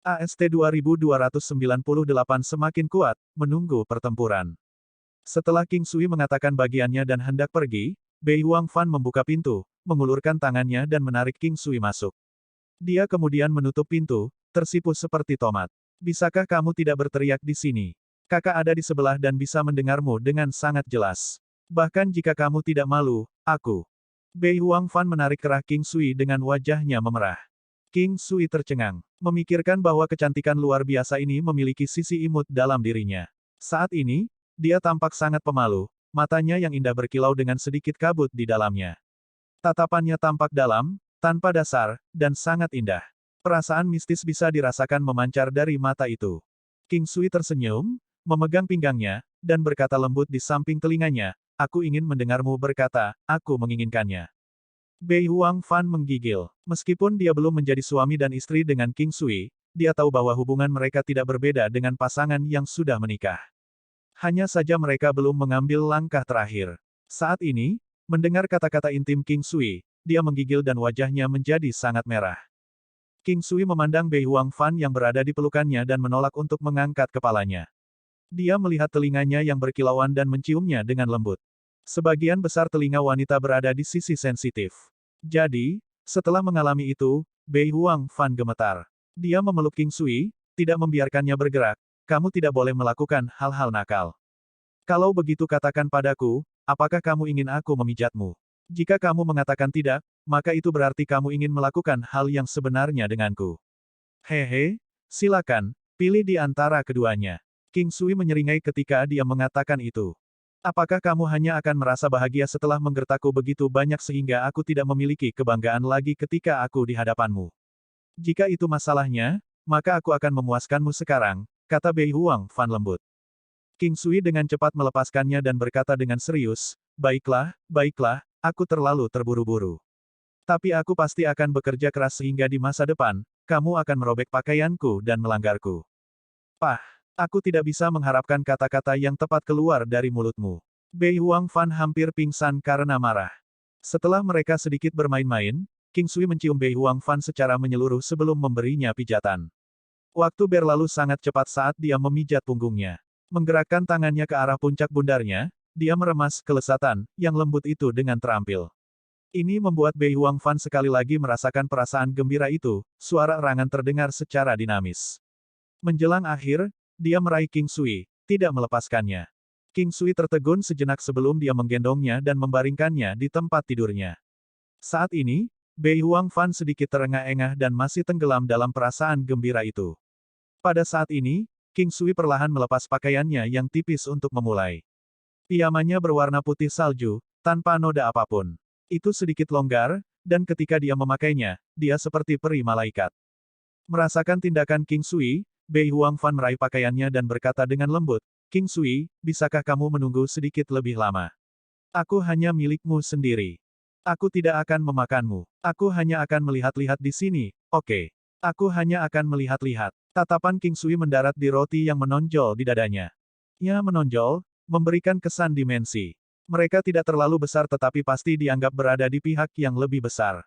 AST 2298 semakin kuat, menunggu pertempuran. Setelah King Sui mengatakan bagiannya dan hendak pergi, Bei Huangfan membuka pintu, mengulurkan tangannya dan menarik King Sui masuk. Dia kemudian menutup pintu, tersipu seperti tomat. Bisakah kamu tidak berteriak di sini? Kakak ada di sebelah dan bisa mendengarmu dengan sangat jelas. Bahkan jika kamu tidak malu, aku. Bei Huangfan menarik kerah King Sui dengan wajahnya memerah. King Sui tercengang, memikirkan bahwa kecantikan luar biasa ini memiliki sisi imut dalam dirinya. Saat ini, dia tampak sangat pemalu, matanya yang indah berkilau dengan sedikit kabut di dalamnya. Tatapannya tampak dalam, tanpa dasar, dan sangat indah. Perasaan mistis bisa dirasakan memancar dari mata itu. King Sui tersenyum, memegang pinggangnya, dan berkata lembut di samping telinganya, "Aku ingin mendengarmu berkata, aku menginginkannya." Bei Huangfan menggigil. Meskipun dia belum menjadi suami dan istri dengan King Sui, dia tahu bahwa hubungan mereka tidak berbeda dengan pasangan yang sudah menikah. Hanya saja mereka belum mengambil langkah terakhir. Saat ini, mendengar kata-kata intim King Sui, dia menggigil dan wajahnya menjadi sangat merah. King Sui memandang Bei Huangfan yang berada di pelukannya dan menolak untuk mengangkat kepalanya. Dia melihat telinganya yang berkilauan dan menciumnya dengan lembut. Sebagian besar telinga wanita berada di sisi sensitif. Jadi, setelah mengalami itu, Bei Huangfan gemetar. Dia memeluk King Sui, tidak membiarkannya bergerak. Kamu tidak boleh melakukan hal-hal nakal. Kalau begitu katakan padaku, apakah kamu ingin aku memijatmu? Jika kamu mengatakan tidak, maka itu berarti kamu ingin melakukan hal yang sebenarnya denganku. Hehe, silakan, pilih di antara keduanya. King Sui menyeringai ketika dia mengatakan itu. Apakah kamu hanya akan merasa bahagia setelah menggertakku begitu banyak sehingga aku tidak memiliki kebanggaan lagi ketika aku di hadapanmu? Jika itu masalahnya, maka aku akan memuaskanmu sekarang, kata Bei Huangfan lembut. King Sui dengan cepat melepaskannya dan berkata dengan serius, baiklah, baiklah, aku terlalu terburu-buru. Tapi aku pasti akan bekerja keras sehingga di masa depan, kamu akan merobek pakaianku dan melanggarku. Pah, aku tidak bisa mengharapkan kata-kata yang tepat keluar dari mulutmu. Bei Huangfan hampir pingsan karena marah. Setelah mereka sedikit bermain-main, King Sui mencium Bei Huangfan secara menyeluruh sebelum memberinya pijatan. Waktu berlalu sangat cepat saat dia memijat punggungnya. Menggerakkan tangannya ke arah puncak bundarnya, dia meremas kelesatan yang lembut itu dengan terampil. Ini membuat Bei Huangfan sekali lagi merasakan perasaan gembira itu, suara erangan terdengar secara dinamis. Menjelang akhir, dia meraih King Sui, tidak melepaskannya. King Sui tertegun sejenak sebelum dia menggendongnya dan membaringkannya di tempat tidurnya. Saat ini, Bei Huangfan sedikit terengah-engah dan masih tenggelam dalam perasaan gembira itu. Pada saat ini, King Sui perlahan melepas pakaiannya yang tipis untuk memulai. Pijamannya berwarna putih salju, tanpa noda apapun. Itu sedikit longgar, dan ketika dia memakainya, dia seperti peri malaikat. Merasakan tindakan King Sui, Bei Huangfan meraih pakaiannya dan berkata dengan lembut, King Sui, bisakah kamu menunggu sedikit lebih lama? Aku hanya milikmu sendiri. Aku tidak akan memakanmu. Aku hanya akan melihat-lihat di sini, oke. Aku hanya akan melihat-lihat. Tatapan King Sui mendarat di roti yang menonjol di dadanya. Ia menonjol, memberikan kesan dimensi. Mereka tidak terlalu besar tetapi pasti dianggap berada di pihak yang lebih besar.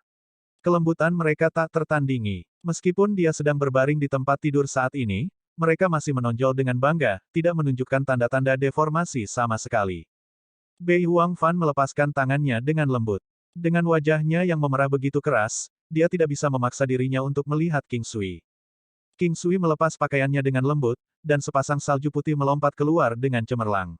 Kelembutan mereka tak tertandingi. Meskipun dia sedang berbaring di tempat tidur saat ini, mereka masih menonjol dengan bangga, tidak menunjukkan tanda-tanda deformasi sama sekali. Bei Huangfan melepaskan tangannya dengan lembut. Dengan wajahnya yang memerah begitu keras, dia tidak bisa memaksa dirinya untuk melihat King Sui. King Sui melepas pakaiannya dengan lembut, dan sepasang salju putih melompat keluar dengan cemerlang.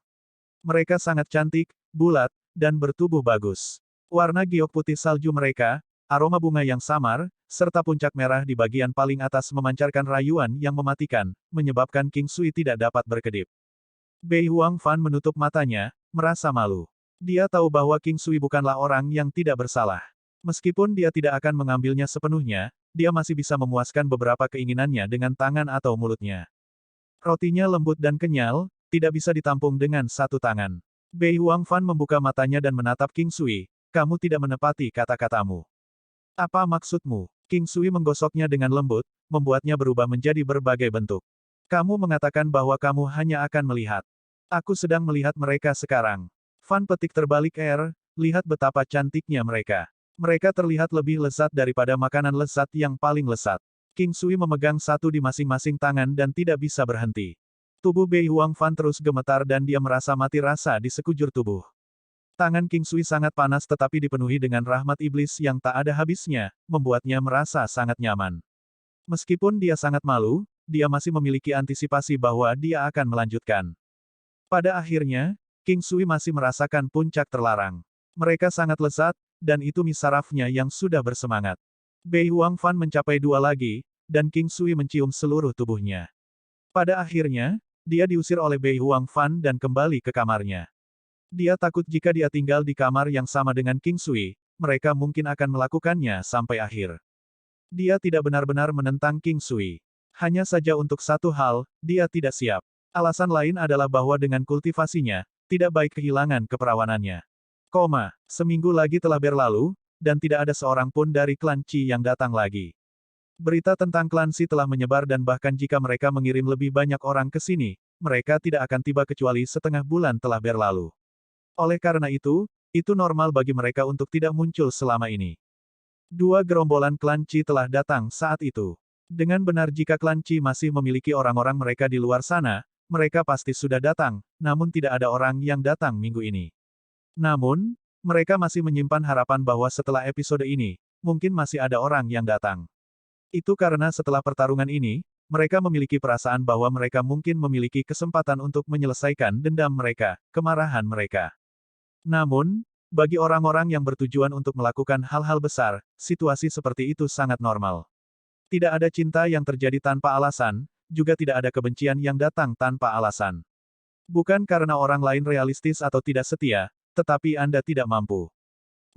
Mereka sangat cantik, bulat, dan bertubuh bagus. Warna giok putih salju mereka, aroma bunga yang samar, serta puncak merah di bagian paling atas memancarkan rayuan yang mematikan, menyebabkan King Sui tidak dapat berkedip. Bei Huangfan menutup matanya, merasa malu. Dia tahu bahwa King Sui bukanlah orang yang tidak bersalah. Meskipun dia tidak akan mengambilnya sepenuhnya, dia masih bisa memuaskan beberapa keinginannya dengan tangan atau mulutnya. Rotinya lembut dan kenyal, tidak bisa ditampung dengan satu tangan. Bei Huangfan membuka matanya dan menatap King Sui, kamu tidak menepati kata-katamu. Apa maksudmu? King Sui menggosoknya dengan lembut, membuatnya berubah menjadi berbagai bentuk. Kamu mengatakan bahwa kamu hanya akan melihat. Aku sedang melihat mereka sekarang. Fan petik terbalik lihat betapa cantiknya mereka. Mereka terlihat lebih lezat daripada makanan lezat yang paling lezat. King Sui memegang satu di masing-masing tangan dan tidak bisa berhenti. Tubuh Bei Huangfan terus gemetar dan dia merasa mati rasa di sekujur tubuh. Tangan King Sui sangat panas tetapi dipenuhi dengan rahmat iblis yang tak ada habisnya, membuatnya merasa sangat nyaman. Meskipun dia sangat malu, dia masih memiliki antisipasi bahwa dia akan melanjutkan. Pada akhirnya, King Sui masih merasakan puncak terlarang. Mereka sangat lezat, dan itu misarafnya yang sudah bersemangat. Bei Huangfan mencapai 2 lagi, dan King Sui mencium seluruh tubuhnya. Pada akhirnya, dia diusir oleh Bei Huangfan dan kembali ke kamarnya. Dia takut jika dia tinggal di kamar yang sama dengan King Sui, mereka mungkin akan melakukannya sampai akhir. Dia tidak benar-benar menentang King Sui. Hanya saja untuk satu hal, dia tidak siap. Alasan lain adalah bahwa dengan kultivasinya, tidak baik kehilangan keperawanannya. Seminggu lagi telah berlalu, dan tidak ada seorang pun dari klan Qi yang datang lagi. Berita tentang klan Qi telah menyebar dan bahkan jika mereka mengirim lebih banyak orang ke sini, mereka tidak akan tiba kecuali setengah bulan telah berlalu. Oleh karena itu normal bagi mereka untuk tidak muncul selama ini. 2 gerombolan klan Qi telah datang saat itu. Dengan benar jika klan Qi masih memiliki orang-orang mereka di luar sana, mereka pasti sudah datang, namun tidak ada orang yang datang minggu ini. Namun, mereka masih menyimpan harapan bahwa setelah episode ini, mungkin masih ada orang yang datang. Itu karena setelah pertarungan ini, mereka memiliki perasaan bahwa mereka mungkin memiliki kesempatan untuk menyelesaikan dendam mereka, kemarahan mereka. Namun, bagi orang-orang yang bertujuan untuk melakukan hal-hal besar, situasi seperti itu sangat normal. Tidak ada cinta yang terjadi tanpa alasan, juga tidak ada kebencian yang datang tanpa alasan. Bukan karena orang lain realistis atau tidak setia, tetapi Anda tidak mampu.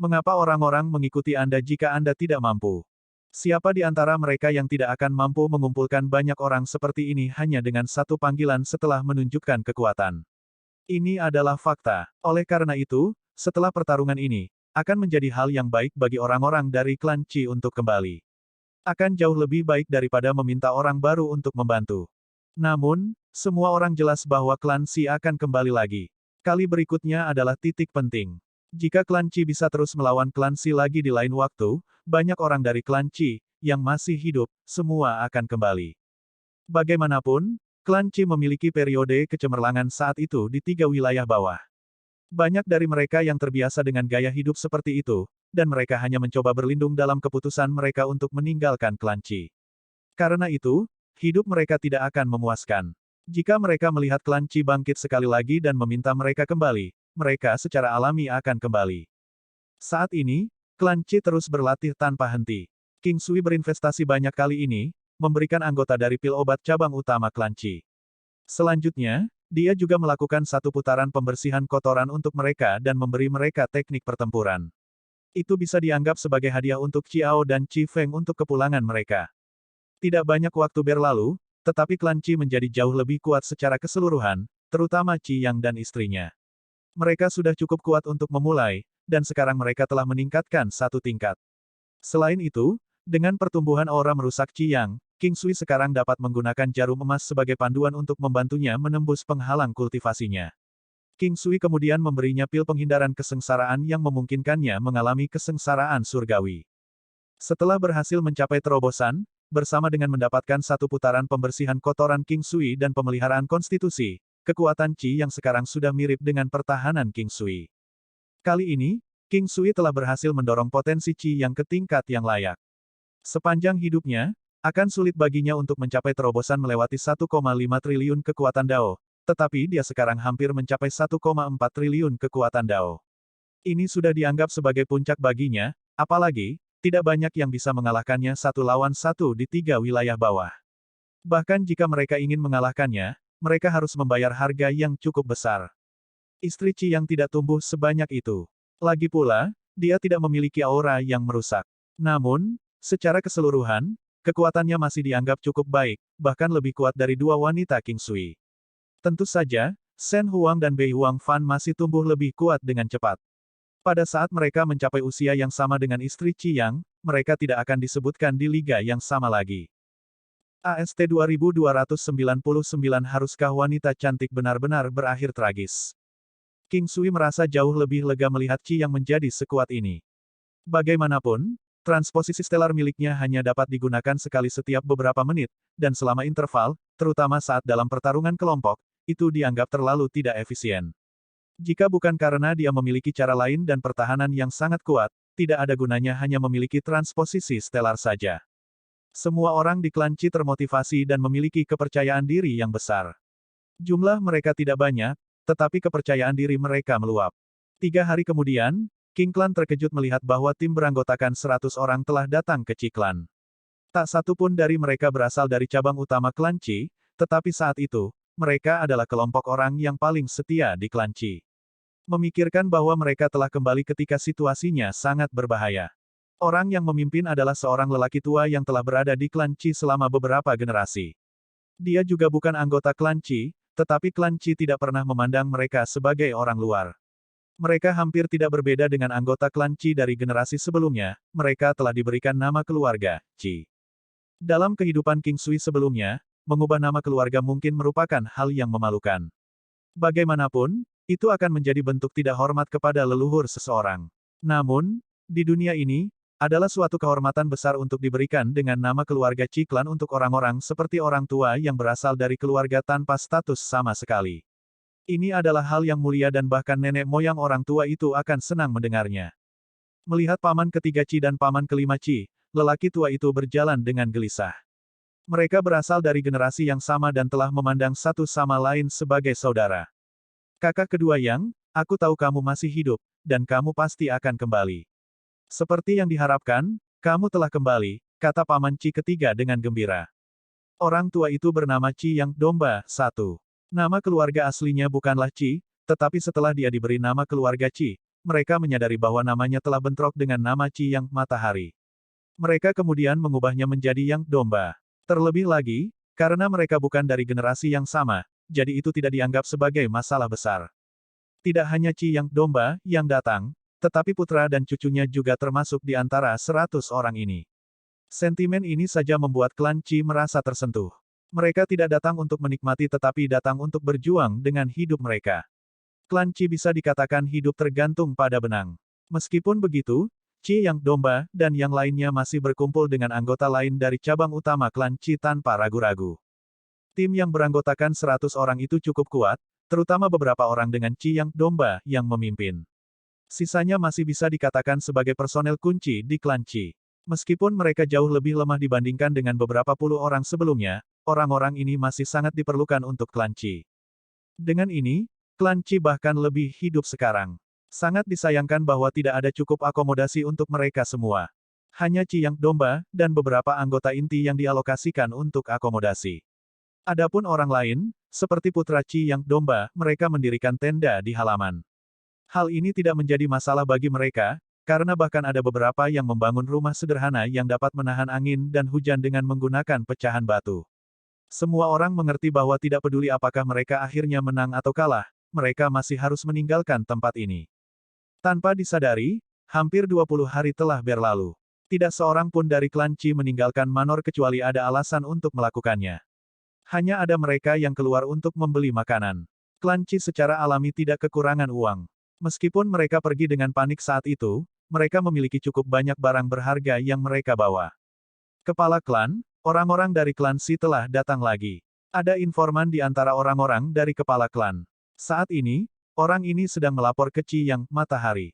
Mengapa orang-orang mengikuti Anda jika Anda tidak mampu? Siapa di antara mereka yang tidak akan mampu mengumpulkan banyak orang seperti ini hanya dengan satu panggilan setelah menunjukkan kekuatan? Ini adalah fakta. Oleh karena itu, setelah pertarungan ini, akan menjadi hal yang baik bagi orang-orang dari klan Qi untuk kembali. Akan jauh lebih baik daripada meminta orang baru untuk membantu. Namun, semua orang jelas bahwa klan Qi akan kembali lagi. Kali berikutnya adalah titik penting. Jika klan Qi bisa terus melawan klan Qi lagi di lain waktu, banyak orang dari klan Qi, yang masih hidup, semua akan kembali. Bagaimanapun, klan Qi memiliki periode kecemerlangan saat itu di 3 wilayah bawah. Banyak dari mereka yang terbiasa dengan gaya hidup seperti itu, dan mereka hanya mencoba berlindung dalam keputusan mereka untuk meninggalkan klan Qi. Karena itu, hidup mereka tidak akan memuaskan. Jika mereka melihat klan Qi bangkit sekali lagi dan meminta mereka kembali, mereka secara alami akan kembali. Saat ini, klan Qi terus berlatih tanpa henti. King Sui berinvestasi banyak kali ini, memberikan anggota dari pil obat cabang utama klan Qi. Selanjutnya, dia juga melakukan satu putaran pembersihan kotoran untuk mereka dan memberi mereka teknik pertempuran. Itu bisa dianggap sebagai hadiah untuk Qiao dan Qi Feng untuk kepulangan mereka. Tidak banyak waktu berlalu, tetapi klan Qi menjadi jauh lebih kuat secara keseluruhan, terutama Qi Yang dan istrinya. Mereka sudah cukup kuat untuk memulai, dan sekarang mereka telah meningkatkan satu tingkat. Selain itu, dengan pertumbuhan aura merusak Qi Yang, King Sui sekarang dapat menggunakan jarum emas sebagai panduan untuk membantunya menembus penghalang kultivasinya. King Sui kemudian memberinya pil penghindaran kesengsaraan yang memungkinkannya mengalami kesengsaraan surgawi. Setelah berhasil mencapai terobosan, bersama dengan mendapatkan satu putaran pembersihan kotoran King Sui dan pemeliharaan konstitusi, kekuatan Qi yang sekarang sudah mirip dengan pertahanan King Sui. Kali ini, King Sui telah berhasil mendorong potensi Qi yang ke tingkat yang layak. Sepanjang hidupnya, akan sulit baginya untuk mencapai terobosan melewati 1,5 triliun kekuatan Dao, tetapi dia sekarang hampir mencapai 1,4 triliun kekuatan Dao. Ini sudah dianggap sebagai puncak baginya, apalagi, tidak banyak yang bisa mengalahkannya 1 lawan 1 di 3 wilayah bawah. Bahkan jika mereka ingin mengalahkannya, mereka harus membayar harga yang cukup besar. Istri Qi yang tidak tumbuh sebanyak itu. Lagi pula, dia tidak memiliki aura yang merusak. Namun, secara keseluruhan, kekuatannya masih dianggap cukup baik, bahkan lebih kuat dari 2 wanita King Sui. Tentu saja, Shen Huang dan Bei Huangfan masih tumbuh lebih kuat dengan cepat. Pada saat mereka mencapai usia yang sama dengan istri Qi Yang, mereka tidak akan disebutkan di liga yang sama lagi. AST 2299 Haruskah wanita cantik benar-benar berakhir tragis? King Sui merasa jauh lebih lega melihat Qi Yang menjadi sekuat ini. Bagaimanapun, Transposisi stelar miliknya hanya dapat digunakan sekali setiap beberapa menit, dan selama interval, terutama saat dalam pertarungan kelompok, itu dianggap terlalu tidak efisien. Jika bukan karena dia memiliki cara lain dan pertahanan yang sangat kuat, tidak ada gunanya hanya memiliki transposisi stelar saja. Semua orang di klan Qi termotivasi dan memiliki kepercayaan diri yang besar. Jumlah mereka tidak banyak, tetapi kepercayaan diri mereka meluap. 3 hari kemudian, King Clan terkejut melihat bahwa tim beranggotakan 100 orang telah datang ke Qi Clan. Tak satu pun dari mereka berasal dari cabang utama klan Qi, tetapi saat itu, mereka adalah kelompok orang yang paling setia di klan Qi. Memikirkan bahwa mereka telah kembali ketika situasinya sangat berbahaya. Orang yang memimpin adalah seorang lelaki tua yang telah berada di klan Qi selama beberapa generasi. Dia juga bukan anggota klan Qi, tetapi klan Qi tidak pernah memandang mereka sebagai orang luar. Mereka hampir tidak berbeda dengan anggota klan Qi dari generasi sebelumnya, mereka telah diberikan nama keluarga, Qi. Dalam kehidupan King Sui sebelumnya, mengubah nama keluarga mungkin merupakan hal yang memalukan. Bagaimanapun, itu akan menjadi bentuk tidak hormat kepada leluhur seseorang. Namun, di dunia ini, adalah suatu kehormatan besar untuk diberikan dengan nama keluarga Qi Clan untuk orang-orang seperti orang tua yang berasal dari keluarga tanpa status sama sekali. Ini adalah hal yang mulia dan bahkan nenek moyang orang tua itu akan senang mendengarnya. Melihat paman ketiga Qi dan paman kelima Qi, lelaki tua itu berjalan dengan gelisah. Mereka berasal dari generasi yang sama dan telah memandang satu sama lain sebagai saudara. Kakak kedua Yang, aku tahu kamu masih hidup, dan kamu pasti akan kembali. Seperti yang diharapkan, kamu telah kembali, kata paman Qi ketiga dengan gembira. Orang tua itu bernama Qi Yang Domba, 1. Nama keluarga aslinya bukanlah Qi, tetapi setelah dia diberi nama keluarga Qi, mereka menyadari bahwa namanya telah bentrok dengan nama Qi Yang Matahari. Mereka kemudian mengubahnya menjadi Yang Domba. Terlebih lagi, karena mereka bukan dari generasi yang sama, jadi itu tidak dianggap sebagai masalah besar. Tidak hanya Qi Yang Domba yang datang, tetapi putra dan cucunya juga termasuk di antara 100 orang ini. Sentimen ini saja membuat klan Qi merasa tersentuh. Mereka tidak datang untuk menikmati tetapi datang untuk berjuang dengan hidup mereka. Klan Qi bisa dikatakan hidup tergantung pada benang. Meskipun begitu, Qi Yang Domba dan yang lainnya masih berkumpul dengan anggota lain dari cabang utama klan Qi tanpa ragu-ragu. Tim yang beranggotakan 100 orang itu cukup kuat, terutama beberapa orang dengan Qi Yang Domba yang memimpin. Sisanya masih bisa dikatakan sebagai personel kunci di klan Qi. Meskipun mereka jauh lebih lemah dibandingkan dengan beberapa puluh orang sebelumnya, orang-orang ini masih sangat diperlukan untuk klan Qi. Dengan ini, klan Qi bahkan lebih hidup sekarang. Sangat disayangkan bahwa tidak ada cukup akomodasi untuk mereka semua. Hanya Qi Yang Domba, dan beberapa anggota inti yang dialokasikan untuk akomodasi. Adapun orang lain, seperti putra Qi Yang Domba, mereka mendirikan tenda di halaman. Hal ini tidak menjadi masalah bagi mereka, karena bahkan ada beberapa yang membangun rumah sederhana yang dapat menahan angin dan hujan dengan menggunakan pecahan batu. Semua orang mengerti bahwa tidak peduli apakah mereka akhirnya menang atau kalah, mereka masih harus meninggalkan tempat ini. Tanpa disadari, hampir 20 hari telah berlalu. Tidak seorang pun dari klan Qi meninggalkan Manor kecuali ada alasan untuk melakukannya. Hanya ada mereka yang keluar untuk membeli makanan. Klan Qi secara alami tidak kekurangan uang. Meskipun mereka pergi dengan panik saat itu, mereka memiliki cukup banyak barang berharga yang mereka bawa. Kepala klan, orang-orang dari klan Qi telah datang lagi. Ada informan di antara orang-orang dari kepala klan. Saat ini, orang ini sedang melapor ke Qi Yang Matahari.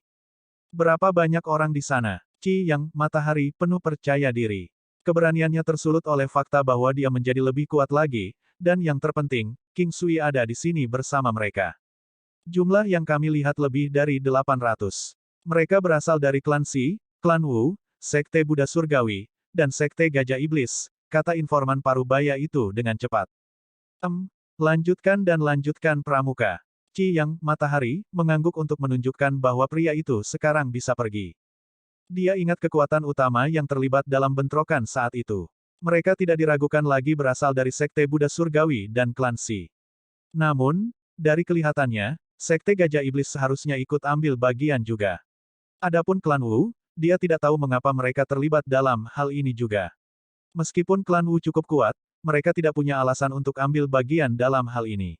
Berapa banyak orang di sana? Qi Yang Matahari penuh percaya diri. Keberaniannya tersulut oleh fakta bahwa dia menjadi lebih kuat lagi, dan yang terpenting, King Sui ada di sini bersama mereka. Jumlah yang kami lihat lebih dari 800. Mereka berasal dari klan Qi, klan Wu, Sekte Buddha Surgawi, dan Sekte Gajah Iblis, kata informan parubaya itu dengan cepat. Lanjutkan dan lanjutkan pramuka. Qi Yang Matahari mengangguk untuk menunjukkan bahwa pria itu sekarang bisa pergi. Dia ingat kekuatan utama yang terlibat dalam bentrokan saat itu. Mereka tidak diragukan lagi berasal dari Sekte Buddha Surgawi dan klan Qi. Namun, dari kelihatannya, Sekte Gajah Iblis seharusnya ikut ambil bagian juga. Adapun klan Wu, dia tidak tahu mengapa mereka terlibat dalam hal ini juga. Meskipun klan Wu cukup kuat, mereka tidak punya alasan untuk ambil bagian dalam hal ini.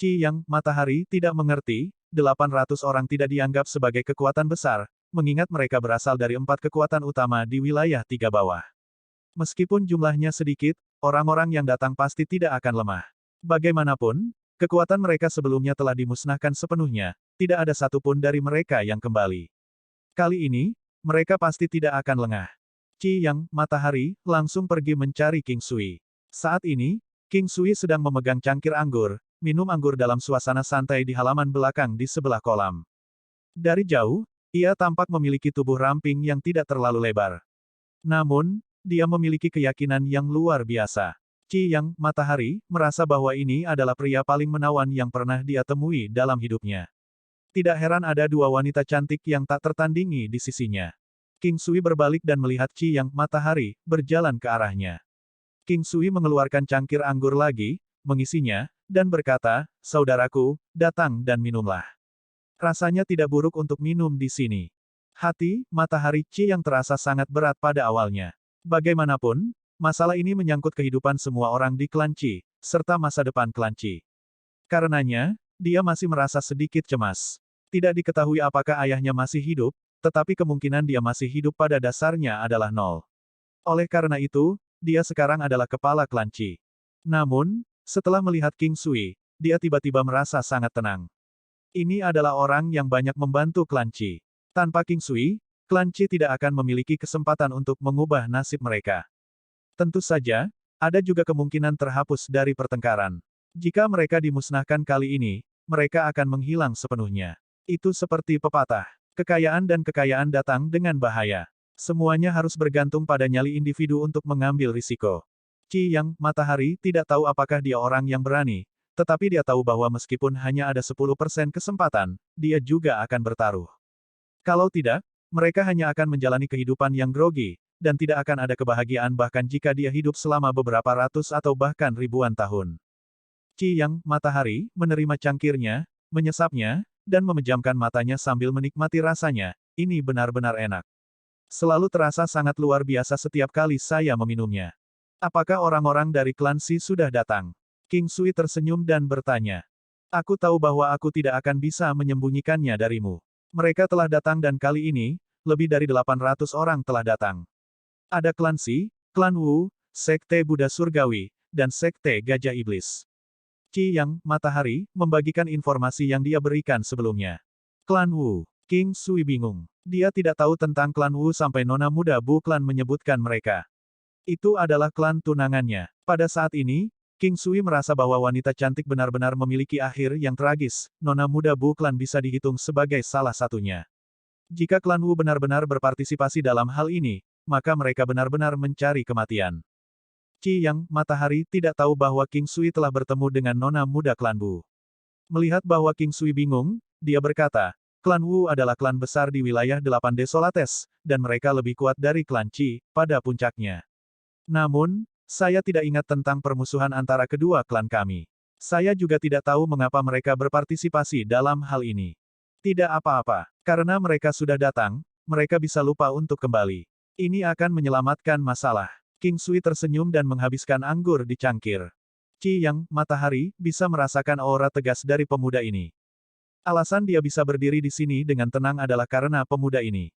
Qi Yang Matahari tidak mengerti, 800 orang tidak dianggap sebagai kekuatan besar, mengingat mereka berasal dari 4 kekuatan utama di wilayah 3 bawah. Meskipun jumlahnya sedikit, orang-orang yang datang pasti tidak akan lemah. Bagaimanapun, kekuatan mereka sebelumnya telah dimusnahkan sepenuhnya, tidak ada satupun dari mereka yang kembali. Kali ini, mereka pasti tidak akan lengah. Qi Yang, Matahari, langsung pergi mencari King Sui. Saat ini, King Sui sedang memegang cangkir anggur, minum anggur dalam suasana santai di halaman belakang di sebelah kolam. Dari jauh, ia tampak memiliki tubuh ramping yang tidak terlalu lebar. Namun, dia memiliki keyakinan yang luar biasa. Qi Yang, Matahari, merasa bahwa ini adalah pria paling menawan yang pernah dia temui dalam hidupnya. Tidak heran ada 2 wanita cantik yang tak tertandingi di sisinya. King Sui berbalik dan melihat Qi Yang, Matahari, berjalan ke arahnya. King Sui mengeluarkan cangkir anggur lagi, mengisinya, dan berkata, "Saudaraku, datang dan minumlah. Rasanya tidak buruk untuk minum di sini." Hati, Matahari Qi Yang terasa sangat berat pada awalnya. Bagaimanapun, masalah ini menyangkut kehidupan semua orang di klan Qi, serta masa depan klan Qi. Karenanya, dia masih merasa sedikit cemas. Tidak diketahui apakah ayahnya masih hidup, tetapi kemungkinan dia masih hidup pada dasarnya adalah 0. Oleh karena itu, dia sekarang adalah kepala klan Qi. Namun, setelah melihat King Sui, dia tiba-tiba merasa sangat tenang. Ini adalah orang yang banyak membantu klan Qi. Tanpa King Sui, klan Qi tidak akan memiliki kesempatan untuk mengubah nasib mereka. Tentu saja, ada juga kemungkinan terhapus dari pertengkaran. Jika mereka dimusnahkan kali ini, mereka akan menghilang sepenuhnya. Itu seperti pepatah. Kekayaan dan kekayaan datang dengan bahaya. Semuanya harus bergantung pada nyali individu untuk mengambil risiko. Qi Yang, Matahari, tidak tahu apakah dia orang yang berani, tetapi dia tahu bahwa meskipun hanya ada 10% kesempatan, dia juga akan bertaruh. Kalau tidak, mereka hanya akan menjalani kehidupan yang grogi, dan tidak akan ada kebahagiaan bahkan jika dia hidup selama beberapa ratus atau bahkan ribuan tahun. Qi Yang, Matahari, menerima cangkirnya, menyesapnya, dan memejamkan matanya sambil menikmati rasanya. Ini benar-benar enak. Selalu terasa sangat luar biasa setiap kali saya meminumnya. Apakah orang-orang dari klan Xi sudah datang? King Sui tersenyum dan bertanya. Aku tahu bahwa aku tidak akan bisa menyembunyikannya darimu. Mereka telah datang dan kali ini, lebih dari 800 orang telah datang. Ada klan Xi, klan Wu, Sekte Buddha Surgawi, dan Sekte Gajah Iblis. Qi Yang, Matahari, membagikan informasi yang dia berikan sebelumnya. Klan Wu. King Sui bingung. Dia tidak tahu tentang klan Wu sampai nona muda Bu Klan menyebutkan mereka. Itu adalah klan tunangannya. Pada saat ini, King Sui merasa bahwa wanita cantik benar-benar memiliki akhir yang tragis. Nona muda Bu Klan bisa dihitung sebagai salah satunya. Jika klan Wu benar-benar berpartisipasi dalam hal ini, maka mereka benar-benar mencari kematian. Qi Yang, Matahari, tidak tahu bahwa King Sui telah bertemu dengan nona muda klan Wu. Melihat bahwa King Sui bingung, dia berkata, klan Wu adalah klan besar di wilayah 8 Desolates, dan mereka lebih kuat dari klan Qi, pada puncaknya. Namun, saya tidak ingat tentang permusuhan antara kedua klan kami. Saya juga tidak tahu mengapa mereka berpartisipasi dalam hal ini. Tidak apa-apa, karena mereka sudah datang, mereka bisa lupa untuk kembali. Ini akan menyelamatkan masalah. King Sui tersenyum dan menghabiskan anggur di cangkir. Qi Yang, Matahari, bisa merasakan aura tegas dari pemuda ini. Alasan dia bisa berdiri di sini dengan tenang adalah karena pemuda ini.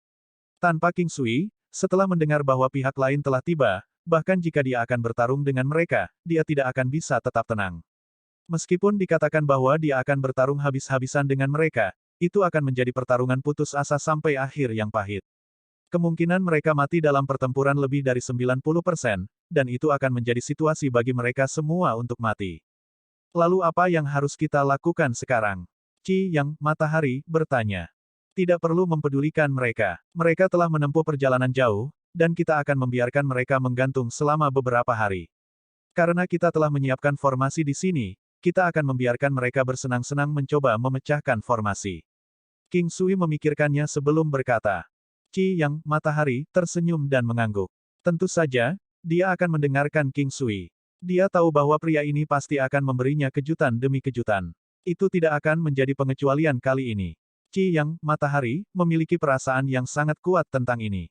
Tanpa King Sui, setelah mendengar bahwa pihak lain telah tiba, bahkan jika dia akan bertarung dengan mereka, dia tidak akan bisa tetap tenang. Meskipun dikatakan bahwa dia akan bertarung habis-habisan dengan mereka, itu akan menjadi pertarungan putus asa sampai akhir yang pahit. Kemungkinan mereka mati dalam pertempuran lebih dari 90%, dan itu akan menjadi situasi bagi mereka semua untuk mati. Lalu apa yang harus kita lakukan sekarang? Qi Yang, Matahari, bertanya. Tidak perlu mempedulikan mereka. Mereka telah menempuh perjalanan jauh, dan kita akan membiarkan mereka menggantung selama beberapa hari. Karena kita telah menyiapkan formasi di sini, kita akan membiarkan mereka bersenang-senang mencoba memecahkan formasi. King Sui memikirkannya sebelum berkata. Qi Yang, Matahari, tersenyum dan mengangguk. Tentu saja, dia akan mendengarkan King Sui. Dia tahu bahwa pria ini pasti akan memberinya kejutan demi kejutan. Itu tidak akan menjadi pengecualian kali ini. Qi Yang, Matahari, memiliki perasaan yang sangat kuat tentang ini.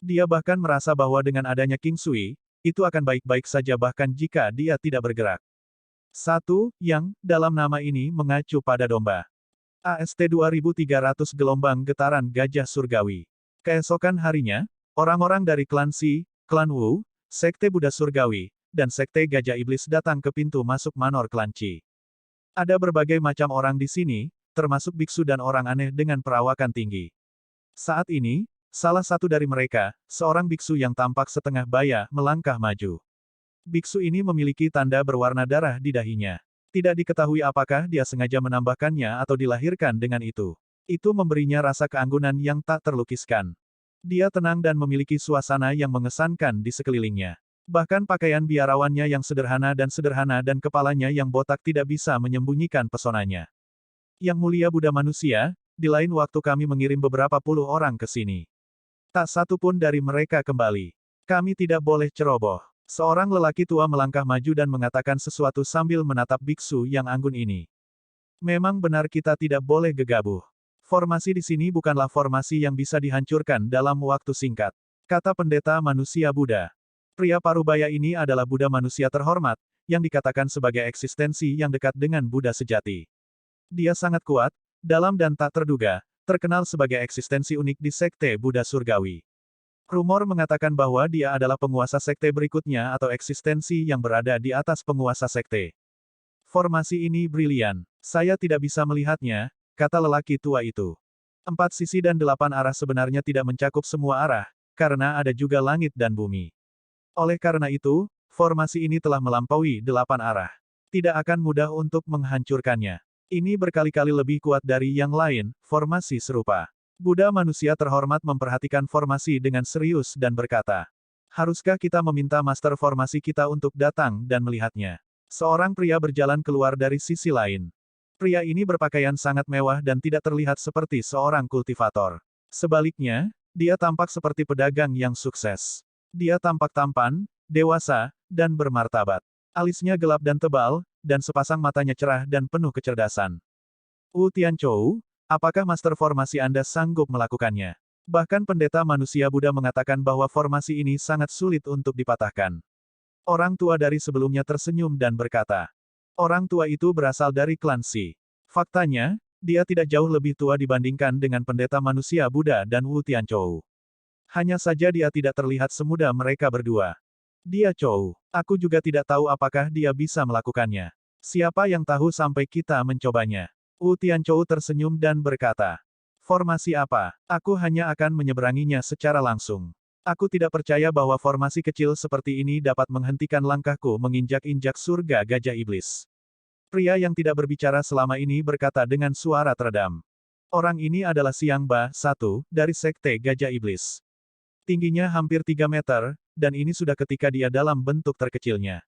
Dia bahkan merasa bahwa dengan adanya King Sui, itu akan baik-baik saja bahkan jika dia tidak bergerak. Satu, Yang, dalam nama ini mengacu pada domba. AST 2300 Gelombang Getaran Gajah Surgawi. Keesokan harinya, orang-orang dari klan Si, klan Wu, Sekte Buddha Surgawi, dan Sekte Gajah Iblis datang ke pintu masuk manor klan Qi. Ada berbagai macam orang di sini, termasuk biksu dan orang aneh dengan perawakan tinggi. Saat ini, salah satu dari mereka, seorang biksu yang tampak setengah baya, melangkah maju. Biksu ini memiliki tanda berwarna darah di dahinya. Tidak diketahui apakah dia sengaja menambahkannya atau dilahirkan dengan itu. Itu memberinya rasa keanggunan yang tak terlukiskan. Dia tenang dan memiliki suasana yang mengesankan di sekelilingnya. Bahkan pakaian biarawannya yang sederhana dan kepalanya yang botak tidak bisa menyembunyikan pesonanya. Yang mulia Buddha manusia, di lain waktu kami mengirim beberapa puluh orang ke sini. Tak satu pun dari mereka kembali. Kami tidak boleh ceroboh. Seorang lelaki tua melangkah maju dan mengatakan sesuatu sambil menatap biksu yang anggun ini. Memang benar kita tidak boleh gegabah. Formasi di sini bukanlah formasi yang bisa dihancurkan dalam waktu singkat, kata pendeta manusia Buddha. Pria parubaya ini adalah Buddha manusia terhormat, yang dikatakan sebagai eksistensi yang dekat dengan Buddha sejati. Dia sangat kuat, dalam dan tak terduga, terkenal sebagai eksistensi unik di Sekte Buddha Surgawi. Rumor mengatakan bahwa dia adalah penguasa sekte berikutnya atau eksistensi yang berada di atas penguasa sekte. Formasi ini brilian. Saya tidak bisa melihatnya, kata lelaki tua itu. 4 sisi dan 8 arah sebenarnya tidak mencakup semua arah, karena ada juga langit dan bumi. Oleh karena itu, formasi ini telah melampaui 8 arah. Tidak akan mudah untuk menghancurkannya. Ini berkali-kali lebih kuat dari yang lain, formasi serupa. Buddha manusia terhormat memperhatikan formasi dengan serius dan berkata, haruskah kita meminta master formasi kita untuk datang dan melihatnya? Seorang pria berjalan keluar dari sisi lain. Pria ini berpakaian sangat mewah dan tidak terlihat seperti seorang kultivator. Sebaliknya, dia tampak seperti pedagang yang sukses. Dia tampak tampan, dewasa, dan bermartabat. Alisnya gelap dan tebal, dan sepasang matanya cerah dan penuh kecerdasan. Wu Tianchou, apakah master formasi Anda sanggup melakukannya? Bahkan pendeta manusia Buddha mengatakan bahwa formasi ini sangat sulit untuk dipatahkan. Orang tua dari sebelumnya tersenyum dan berkata, orang tua itu berasal dari klan Si. Faktanya, dia tidak jauh lebih tua dibandingkan dengan pendeta manusia Buddha dan Wu Tianchou. Hanya saja dia tidak terlihat semudah mereka berdua. Dia Chou. Aku juga tidak tahu apakah dia bisa melakukannya. Siapa yang tahu sampai kita mencobanya? Wu Tianchou tersenyum dan berkata, formasi apa? Aku hanya akan menyeberanginya secara langsung. Aku tidak percaya bahwa formasi kecil seperti ini dapat menghentikan langkahku menginjak-injak surga gajah iblis. Pria yang tidak berbicara selama ini berkata dengan suara teredam. Orang ini adalah Xiang Ba, satu, dari Sekte Gajah Iblis. Tingginya hampir 3 meter, dan ini sudah ketika dia dalam bentuk terkecilnya.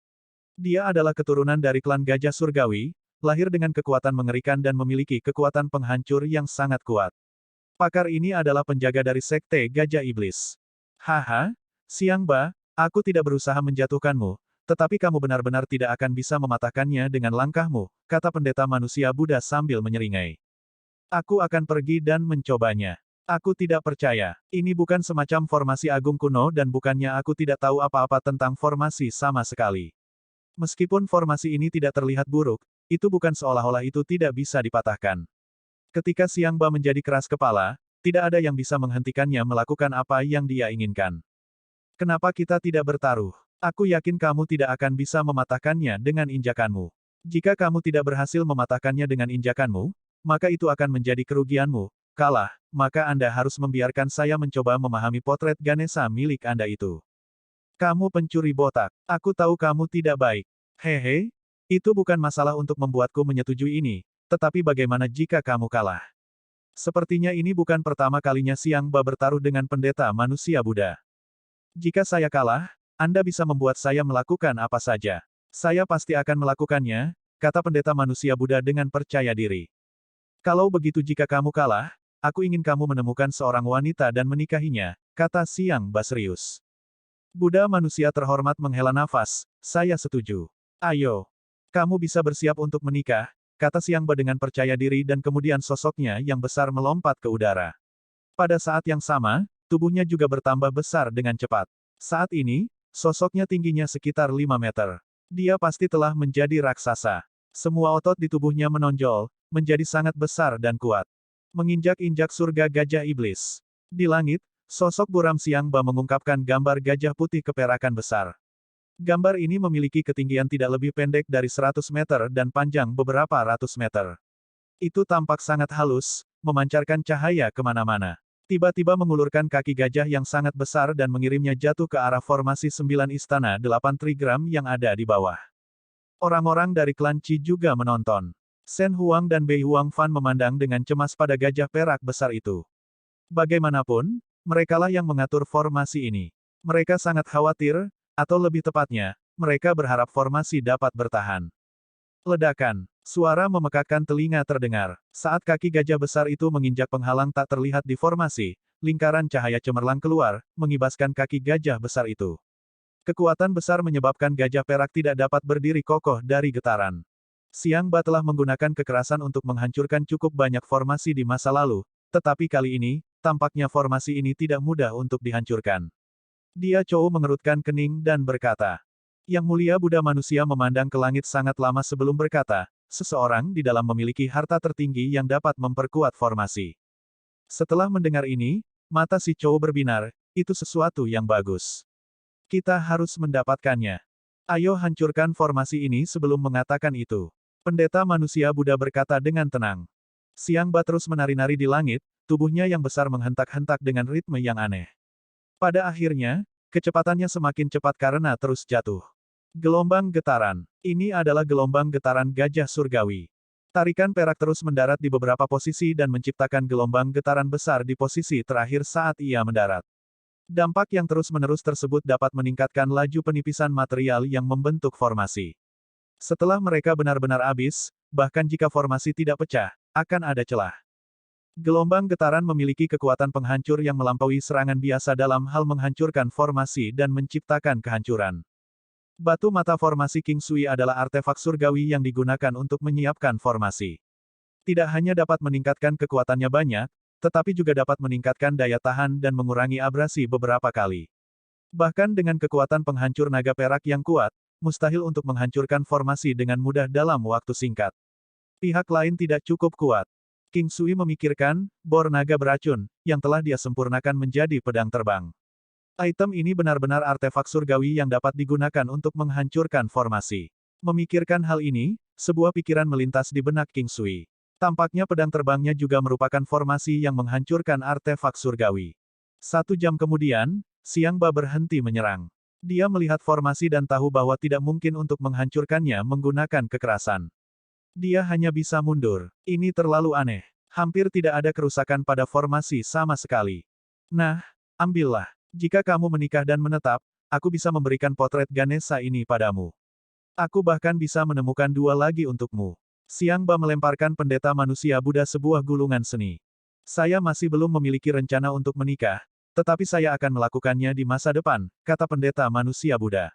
Dia adalah keturunan dari klan Gajah Surgawi, lahir dengan kekuatan mengerikan dan memiliki kekuatan penghancur yang sangat kuat. Pakar ini adalah penjaga dari Sekte Gajah Iblis. Haha, Xiang Ba, aku tidak berusaha menjatuhkanmu, tetapi kamu benar-benar tidak akan bisa mematahkannya dengan langkahmu, kata pendeta manusia Buddha sambil menyeringai. Aku akan pergi dan mencobanya. Aku tidak percaya. Ini bukan semacam formasi agung kuno dan bukannya aku tidak tahu apa-apa tentang formasi sama sekali. Meskipun formasi ini tidak terlihat buruk, itu bukan seolah-olah itu tidak bisa dipatahkan. Ketika Xiang Ba menjadi keras kepala, tidak ada yang bisa menghentikannya melakukan apa yang dia inginkan. Kenapa kita tidak bertaruh? Aku yakin kamu tidak akan bisa mematahkannya dengan injakanmu. Jika kamu tidak berhasil mematahkannya dengan injakanmu, maka itu akan menjadi kerugianmu. Kalah, maka Anda harus membiarkan saya mencoba memahami potret Ganesha milik Anda itu. Kamu pencuri botak. Aku tahu kamu tidak baik. Hehe, itu bukan masalah untuk membuatku menyetujui ini, tetapi bagaimana jika kamu kalah? Sepertinya ini bukan pertama kalinya Xiang Ba bertaruh dengan pendeta manusia Buddha. Jika saya kalah, Anda bisa membuat saya melakukan apa saja. Saya pasti akan melakukannya, kata pendeta manusia Buddha dengan percaya diri. Kalau begitu jika kamu kalah, aku ingin kamu menemukan seorang wanita dan menikahinya, kata Xiang Ba serius. Buddha manusia terhormat menghela nafas, saya setuju. Ayo. Kamu bisa bersiap untuk menikah, kata Xiang Ba dengan percaya diri dan kemudian sosoknya yang besar melompat ke udara. Pada saat yang sama, tubuhnya juga bertambah besar dengan cepat. Saat ini, sosoknya tingginya sekitar 5 meter. Dia pasti telah menjadi raksasa. Semua otot di tubuhnya menonjol, menjadi sangat besar dan kuat. Menginjak-injak surga gajah iblis. Di langit, sosok buram Xiangba mengungkapkan gambar gajah putih keperakan besar. Gambar ini memiliki ketinggian tidak lebih pendek dari 100 meter dan panjang beberapa ratus meter. Itu tampak sangat halus, memancarkan cahaya kemana-mana. Tiba-tiba mengulurkan kaki gajah yang sangat besar dan mengirimnya jatuh ke arah formasi 9 istana 8 trigram yang ada di bawah. Orang-orang dari klan Qi juga menonton. Shen Huang dan Bei Huangfan memandang dengan cemas pada gajah perak besar itu. Bagaimanapun, merekalah yang mengatur formasi ini. Mereka sangat khawatir, atau lebih tepatnya, mereka berharap formasi dapat bertahan. Ledakan. Suara memekakkan telinga terdengar. Saat kaki gajah besar itu menginjak penghalang tak terlihat di formasi, lingkaran cahaya cemerlang keluar, mengibaskan kaki gajah besar itu. Kekuatan besar menyebabkan gajah perak tidak dapat berdiri kokoh dari getaran. Xiangba telah menggunakan kekerasan untuk menghancurkan cukup banyak formasi di masa lalu, tetapi kali ini, tampaknya formasi ini tidak mudah untuk dihancurkan. Dia Chou mengerutkan kening dan berkata, "Yang mulia Buddha manusia memandang ke langit sangat lama sebelum berkata, seseorang di dalam memiliki harta tertinggi yang dapat memperkuat formasi." Setelah mendengar ini, mata si Chou berbinar, itu sesuatu yang bagus. Kita harus mendapatkannya. Ayo hancurkan formasi ini sebelum mengatakan itu. Pendeta manusia Buddha berkata dengan tenang. Xiangba terus menari-nari di langit, tubuhnya yang besar menghentak-hentak dengan ritme yang aneh. Pada akhirnya, kecepatannya semakin cepat karena terus jatuh. Gelombang getaran. Ini adalah gelombang getaran gajah surgawi. Tarikan perak terus mendarat di beberapa posisi dan menciptakan gelombang getaran besar di posisi terakhir saat ia mendarat. Dampak yang terus-menerus tersebut dapat meningkatkan laju penipisan material yang membentuk formasi. Setelah mereka benar-benar habis, bahkan jika formasi tidak pecah, akan ada celah. Gelombang getaran memiliki kekuatan penghancur yang melampaui serangan biasa dalam hal menghancurkan formasi dan menciptakan kehancuran. Batu mata formasi King Sui adalah artefak surgawi yang digunakan untuk menyiapkan formasi. Tidak hanya dapat meningkatkan kekuatannya banyak, tetapi juga dapat meningkatkan daya tahan dan mengurangi abrasi beberapa kali. Bahkan dengan kekuatan penghancur naga perak yang kuat, mustahil untuk menghancurkan formasi dengan mudah dalam waktu singkat. Pihak lain tidak cukup kuat. King Sui memikirkan, bor naga beracun, yang telah dia sempurnakan menjadi pedang terbang. Item ini benar-benar artefak surgawi yang dapat digunakan untuk menghancurkan formasi. Memikirkan hal ini, sebuah pikiran melintas di benak King Sui. Tampaknya pedang terbangnya juga merupakan formasi yang menghancurkan artefak surgawi. 1 jam kemudian, Xiangba berhenti menyerang. Dia melihat formasi dan tahu bahwa tidak mungkin untuk menghancurkannya menggunakan kekerasan. Dia hanya bisa mundur. Ini terlalu aneh. Hampir tidak ada kerusakan pada formasi sama sekali. Nah, ambillah. Jika kamu menikah dan menetap, aku bisa memberikan potret Ganesha ini padamu. Aku bahkan bisa menemukan 2 lagi untukmu. Xiangba melemparkan pendeta manusia Buddha sebuah gulungan seni. Saya masih belum memiliki rencana untuk menikah, tetapi saya akan melakukannya di masa depan, kata pendeta manusia Buddha.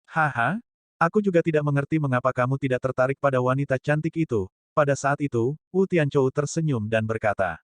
Haha, aku juga tidak mengerti mengapa kamu tidak tertarik pada wanita cantik itu. Pada saat itu, Wu Tianchou tersenyum dan berkata,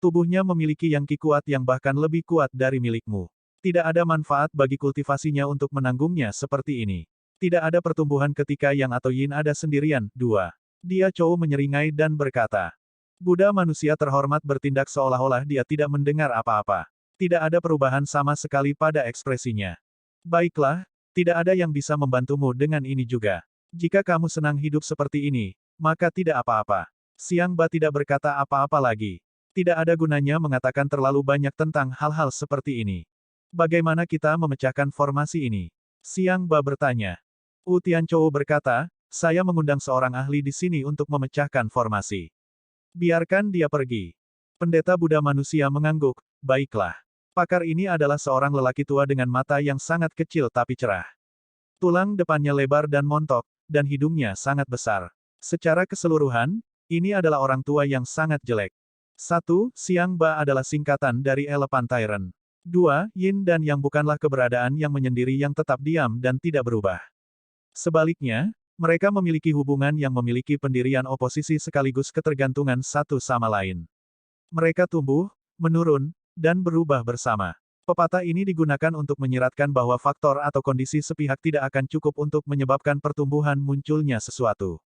tubuhnya memiliki yang kuat yang bahkan lebih kuat dari milikmu. Tidak ada manfaat bagi kultivasinya untuk menanggungnya seperti ini. Tidak ada pertumbuhan ketika Yang atau Yin ada sendirian. 2. Dia Chou menyeringai dan berkata, Buddha manusia terhormat bertindak seolah-olah dia tidak mendengar apa-apa. Tidak ada perubahan sama sekali pada ekspresinya. Baiklah, tidak ada yang bisa membantumu dengan ini juga. Jika kamu senang hidup seperti ini, maka tidak apa-apa. Xiangba tidak berkata apa-apa lagi. Tidak ada gunanya mengatakan terlalu banyak tentang hal-hal seperti ini. Bagaimana kita memecahkan formasi ini? Xiangba bertanya. Wu Tianchou berkata, saya mengundang seorang ahli di sini untuk memecahkan formasi. Biarkan dia pergi. Pendeta Buddha manusia mengangguk, baiklah. Pakar ini adalah seorang lelaki tua dengan mata yang sangat kecil tapi cerah. Tulang depannya lebar dan montok, dan hidungnya sangat besar. Secara keseluruhan, ini adalah orang tua yang sangat jelek. 1. Xiangba adalah singkatan dari Elephant Tyrant. 2. Yin dan Yang bukanlah keberadaan yang menyendiri yang tetap diam dan tidak berubah. Sebaliknya, mereka memiliki hubungan yang memiliki pendirian oposisi sekaligus ketergantungan satu sama lain. Mereka tumbuh, menurun, dan berubah bersama. Pepatah ini digunakan untuk menyiratkan bahwa faktor atau kondisi sepihak tidak akan cukup untuk menyebabkan pertumbuhan munculnya sesuatu.